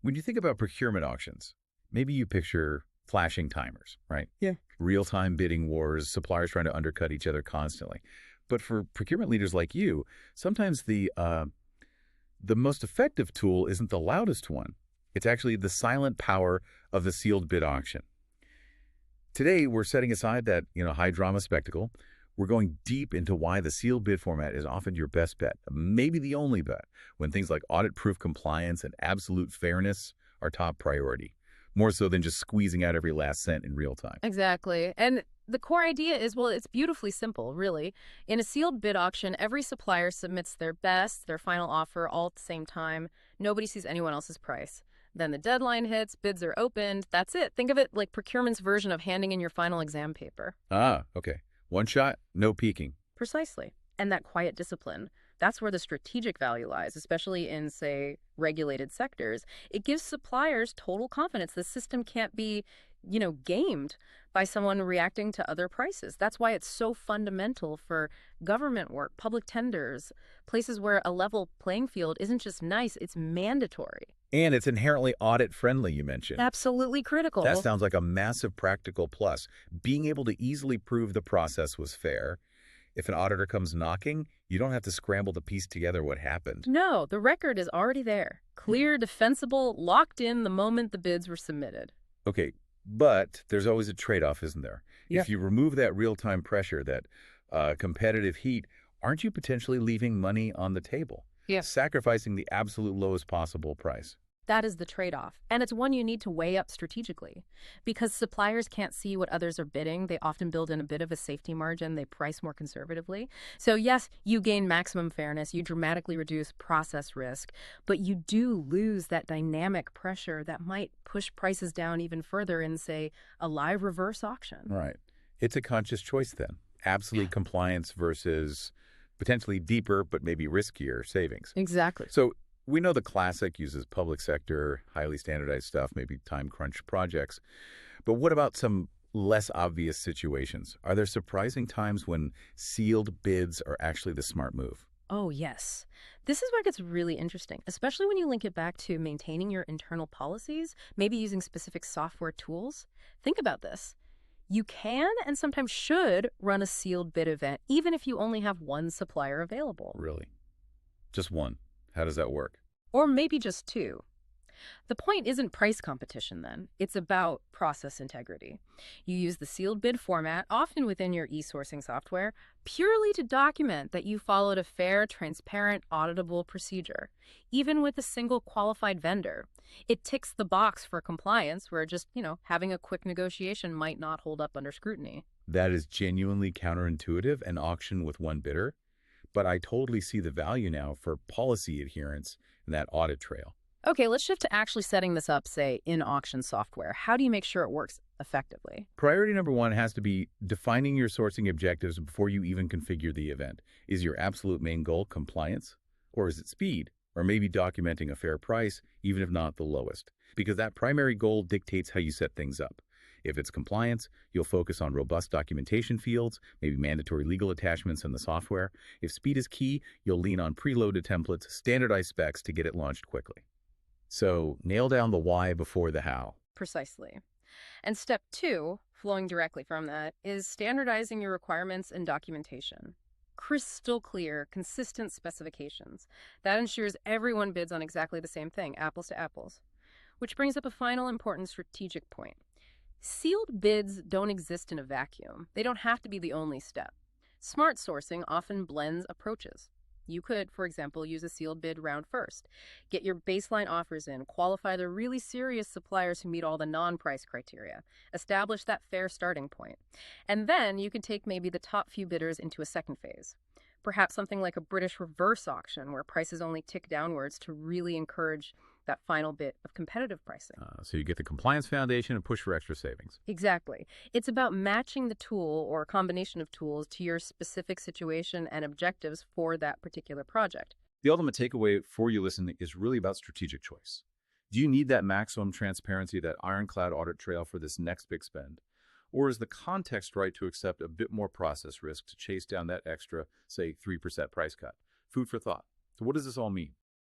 When you think about procurement auctions, maybe you picture flashing timers, right? Yeah. Real-time bidding wars, suppliers trying to undercut each other constantly. But for procurement leaders like you, sometimes the most effective tool isn't the loudest one. It's actually the silent power of the sealed bid auction. Today, we're setting aside that, high drama spectacle. We're going deep into why the sealed bid format is often your best bet, maybe the only bet, when things like audit-proof compliance and absolute fairness are top priority, more so than just squeezing out every last cent in real time. Exactly. And the core idea is, well, it's beautifully simple, really. In a sealed bid auction, every supplier submits their best, their final offer, all at the same time. Nobody sees anyone else's price. Then the deadline hits, bids are opened. That's it. Think of it like procurement's version of handing in your final exam paper. Ah, okay. One shot, no peeking. Precisely. And that quiet discipline, that's where the strategic value lies, especially in, say, regulated sectors. It gives suppliers total confidence the system can't be, gamed by someone reacting to other prices. That's why it's so fundamental for government work, public tenders, places where a level playing field isn't just nice, it's mandatory. And it's inherently audit-friendly, you mentioned. Absolutely critical. That sounds like a massive practical plus. Being able to easily prove the process was fair. If an auditor comes knocking, you don't have to scramble to piece together what happened. No, the record is already there. Clear, defensible, locked in the moment the bids were submitted. Okay, but there's always a trade-off, isn't there? Yeah. If you remove that real-time pressure, that competitive heat, aren't you potentially leaving money on the table? Yeah. Sacrificing the absolute lowest possible price. That is the trade-off, and it's one you need to weigh up strategically. Because suppliers can't see what others are bidding, they often build in a bit of a safety margin, they price more conservatively. So yes, you gain maximum fairness, you dramatically reduce process risk, but you do lose that dynamic pressure that might push prices down even further in, say, a live reverse auction. Right. It's a conscious choice then. Absolute compliance versus potentially deeper but maybe riskier savings. Exactly. So we know the classic uses public sector, highly standardized stuff, maybe time crunch projects. But what about some less obvious situations? Are there surprising times when sealed bids are actually the smart move? Oh, yes. This is where it gets really interesting, especially when you link it back to maintaining your internal policies, maybe using specific software tools. Think about this. You can and sometimes should run a sealed bid event, even if you only have one supplier available. Really? Just one? How does that work? Or maybe just two. The point isn't price competition then. It's about process integrity. You use the sealed bid format, often within your e-sourcing software, purely to document that you followed a fair, transparent, auditable procedure, even with a single qualified vendor. It ticks the box for compliance where just, having a quick negotiation might not hold up under scrutiny. That is genuinely counterintuitive, an auction with one bidder. But I totally see the value now for policy adherence and that audit trail. Okay, let's shift to actually setting this up, say, in auction software. How do you make sure it works effectively? Priority number one has to be defining your sourcing objectives before you even configure the event. Is your absolute main goal compliance? Or is it speed? Or maybe documenting a fair price, even if not the lowest? Because that primary goal dictates how you set things up. If it's compliance, you'll focus on robust documentation fields, maybe mandatory legal attachments in the software. If speed is key, you'll lean on preloaded templates, standardized specs to get it launched quickly. So nail down the why before the how. Precisely. And step two, flowing directly from that, is standardizing your requirements and documentation. Crystal clear, consistent specifications. That ensures everyone bids on exactly the same thing, apples to apples. Which brings up a final important strategic point. Sealed bids don't exist in a vacuum. They don't have to be the only step. Smart sourcing often blends approaches. You could, for example, use a sealed bid round first. Get your baseline offers in, qualify the really serious suppliers who meet all the non-price criteria, establish that fair starting point. And then you can take maybe the top few bidders into a second phase. Perhaps something like a British reverse auction where prices only tick downwards to really encourage that final bit of competitive pricing. So you get the compliance foundation and push for extra savings. Exactly. It's about matching the tool or a combination of tools to your specific situation and objectives for that particular project. The ultimate takeaway for you listening is really about strategic choice. Do you need that maximum transparency, that ironclad audit trail for this next big spend? Or is the context right to accept a bit more process risk to chase down that extra, say, 3% price cut? Food for thought. So what does this all mean?